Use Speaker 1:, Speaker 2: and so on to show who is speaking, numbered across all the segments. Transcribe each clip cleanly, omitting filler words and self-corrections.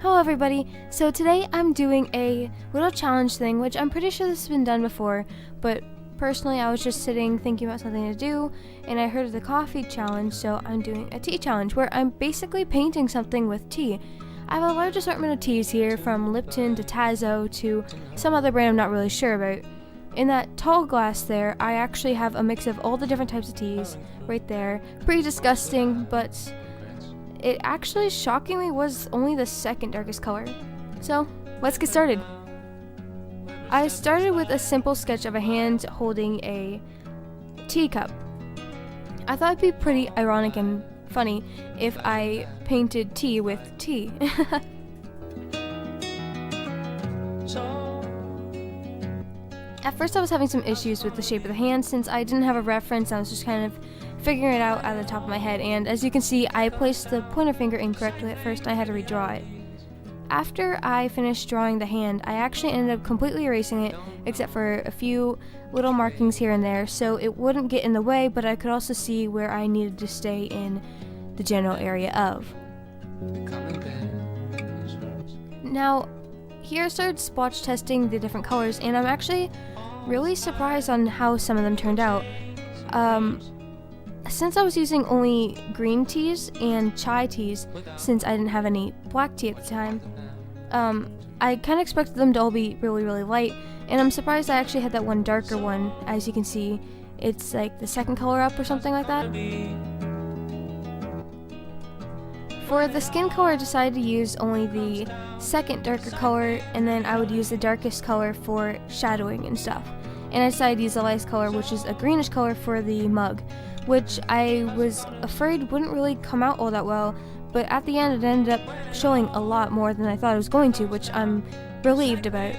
Speaker 1: Hello everybody, so today I'm doing a little challenge thing, which I'm pretty sure this has been done before, but personally I was just sitting thinking about something to do, and I heard of the coffee challenge, so I'm doing a tea challenge, where I'm basically painting something with tea. I have a large assortment of teas here, from Lipton to Tazo to some other brand I'm not really sure about. In that tall glass there, I actually have a mix of all the different types of teas right there. Pretty disgusting, but it actually shockingly was only the second darkest color. So, let's get started. I started with a simple sketch of a hand holding a teacup. I thought it'd be pretty ironic and funny if I painted tea with tea. At first I was having some issues with the shape of the hand since I didn't have a reference. I was just kind of figuring it out at the top of my head, and as you can see, I placed the pointer finger incorrectly at first and I had to redraw it. After I finished drawing the hand, I actually ended up completely erasing it, except for a few little markings here and there, so it wouldn't get in the way, but I could also see where I needed to stay in the general area of. Now, here I started splotch testing the different colors, and I'm actually really surprised on how some of them turned out. Since I was using only green teas and chai teas, since I didn't have any black tea at the time, I kind of expected them to all be really, really light, and I'm surprised I actually had that one darker one. As you can see, it's like the second color up or something like that. For the skin color, I decided to use only the second darker color, and then I would use the darkest color for shadowing and stuff. And I decided to use the lightest color, which is a greenish color, for the mug, which I was afraid wouldn't really come out all that well, but at the end it ended up showing a lot more than I thought it was going to, which I'm relieved about.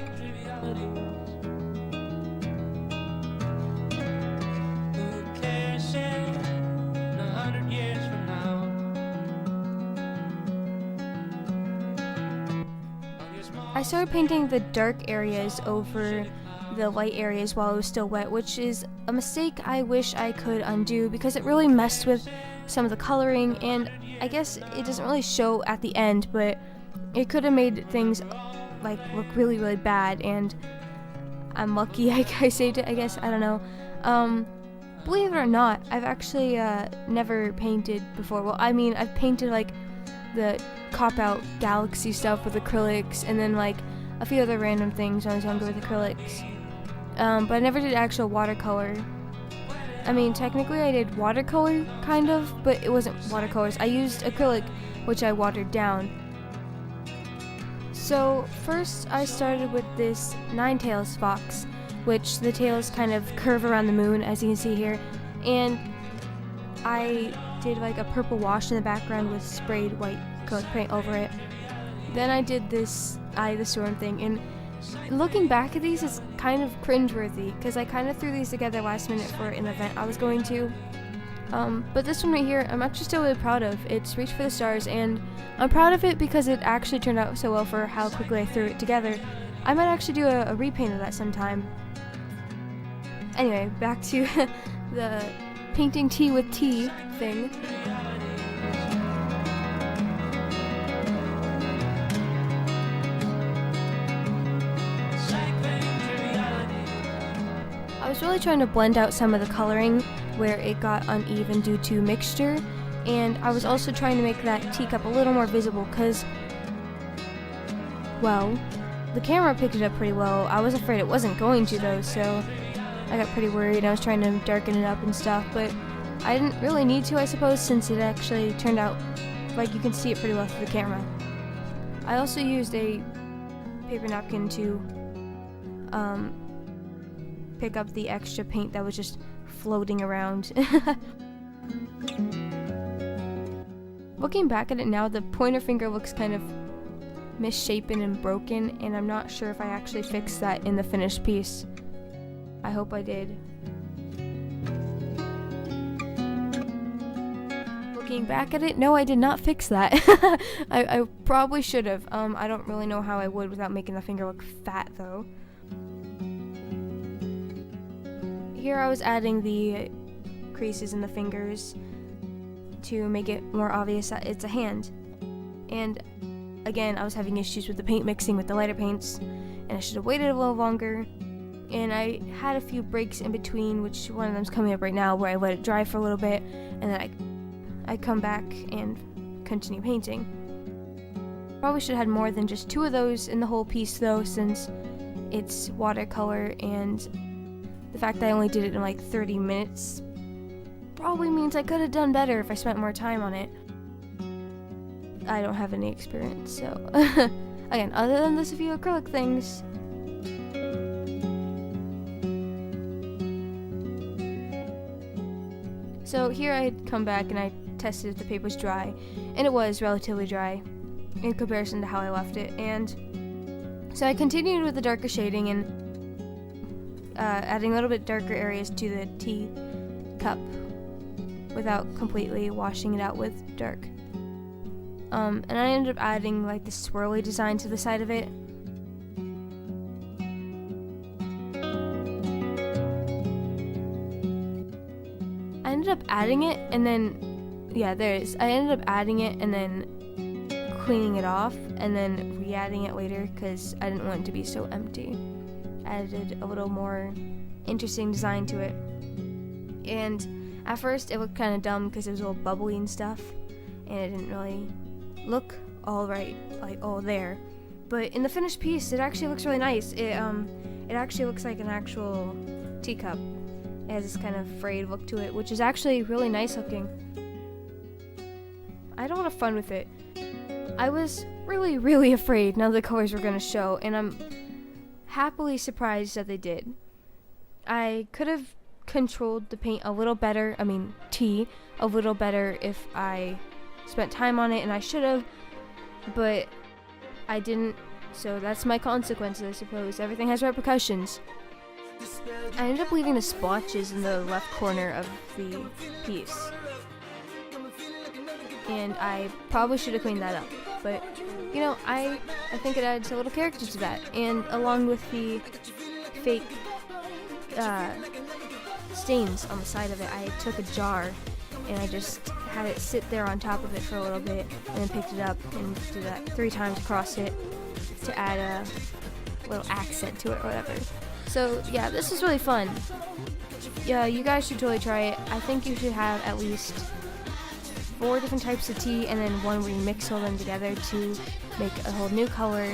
Speaker 1: I started painting the dark areas over the light areas while it was still wet, which is a mistake I wish I could undo because it really messed with some of the coloring, and I guess it doesn't really show at the end, but it could have made things like look really, really bad, and I'm lucky I saved it, I guess. I don't know. Believe it or not, I've actually never painted before. Well, I mean, I've painted like the cop-out galaxy stuff with acrylics, and then like a few other random things when I was younger with acrylics. But I never did actual watercolor. I mean, technically I did watercolor, kind of, but it wasn't watercolors. I used acrylic, which I watered down. So, first I started with this nine-tails fox, which the tails kind of curve around the moon, as you can see here, and I did like a purple wash in the background with sprayed white acrylic paint over it. Then I did this Eye of the Storm thing, and looking back at these, it's kind of cringeworthy because I kind of threw these together last minute for an event I was going to. But this one right here, I'm actually still really proud of. It's Reach for the Stars, and I'm proud of it because it actually turned out so well for how quickly I threw it together. I might actually do a repaint of that sometime. Anyway, back to the painting tea with tea thing. I was really trying to blend out some of the coloring where it got uneven due to mixture, and I was also trying to make that teacup a little more visible because, well, the camera picked it up pretty well. I was afraid it wasn't going to though, so I got pretty worried. I was trying to darken it up and stuff, but I didn't really need to, I suppose, since it actually turned out like you can see it pretty well through the camera. I also used a paper napkin to pick up the extra paint that was just floating around. Looking back at it now, the pointer finger looks kind of misshapen and broken, and I'm not sure if I actually fixed that in the finished piece. I hope I did. Looking back at it, no, I did not fix that. I probably should have. I don't really know how I would without making the finger look fat though. Here I was adding the creases in the fingers to make it more obvious that it's a hand. And again, I was having issues with the paint mixing with the lighter paints, and I should have waited a little longer. And I had a few breaks in between, which one of them's coming up right now, where I let it dry for a little bit, and then I come back and continue painting. Probably should have had more than just 2 of those in the whole piece though, since it's watercolor, and the fact that I only did it in like 30 minutes probably means I could have done better if I spent more time on it. I don't have any experience, so again, other than this few acrylic things. So here I had come back and I tested if the paper was dry, and it was relatively dry in comparison to how I left it. And so I continued with the darker shading and adding a little bit darker areas to the tea cup without completely washing it out with dark. And I ended up adding like the swirly design to the side of it. I ended up adding it and then, yeah, there it is. I ended up adding it and then cleaning it off and then re-adding it later because I didn't want it to be so empty. I added a little more interesting design to it. And at first it looked kind of dumb because it was all bubbly and stuff, and it didn't really look all right, like all there. But in the finished piece, it actually looks really nice. It actually looks like an actual teacup. It has this kind of frayed look to it, which is actually really nice looking. I had a lot of fun with it. I was really, really afraid none of the colors were going to show, and I'm happily surprised that they did. I could have controlled the paint a little better, tea, a little better if I spent time on it, and I should have, but I didn't, so that's my consequences, I suppose. Everything has repercussions. I ended up leaving the splotches in the left corner of the piece, and I probably should have cleaned that up, but you know, I think it adds a little character to that. And along with the fake stains on the side of it, I took a jar and I just had it sit there on top of it for a little bit, and then picked it up and did that 3 times across it to add a little accent to it or whatever. So yeah, this is really fun. Yeah, you guys should totally try it. I think you should have at least 4 different types of tea, and then one where you mix all them together to make a whole new color.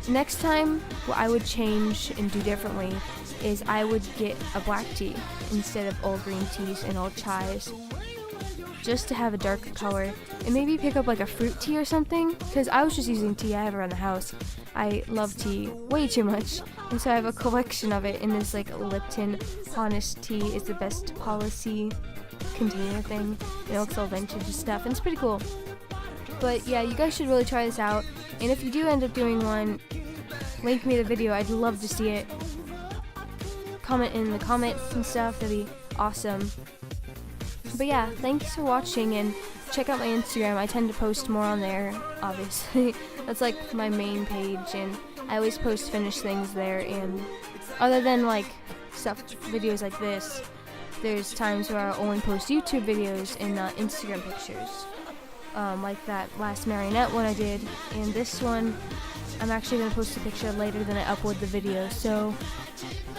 Speaker 1: Next time, what I would change and do differently is I would get a black tea instead of all green teas and all chais, just to have a darker color, and maybe pick up like a fruit tea or something, because I was just using tea I have around the house. I love tea way too much, and so I have a collection of it in this like Lipton Honest Tea is the best policy container thing. It looks all vintage and stuff, and it's pretty cool. But yeah, you guys should really try this out, and if you do end up doing one, link me the video. I'd love to see it. Comment in the comments and stuff, that'd be awesome. But yeah, thanks for watching, and check out my Instagram. I tend to post more on there, obviously. That's like my main page, and I always post finished things there. And other than like videos like this, there's times where I'll only post YouTube videos and not Instagram pictures. Like that last marionette one I did, and this one I'm actually going to post a picture later than I upload the video. So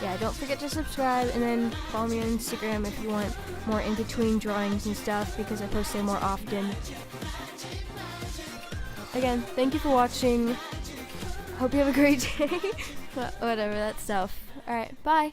Speaker 1: yeah, don't forget to subscribe, and then follow me on Instagram if you want more in-between drawings and stuff, because I post there more often. Again, thank you for watching. Hope you have a great day. Whatever, that stuff. Alright, bye.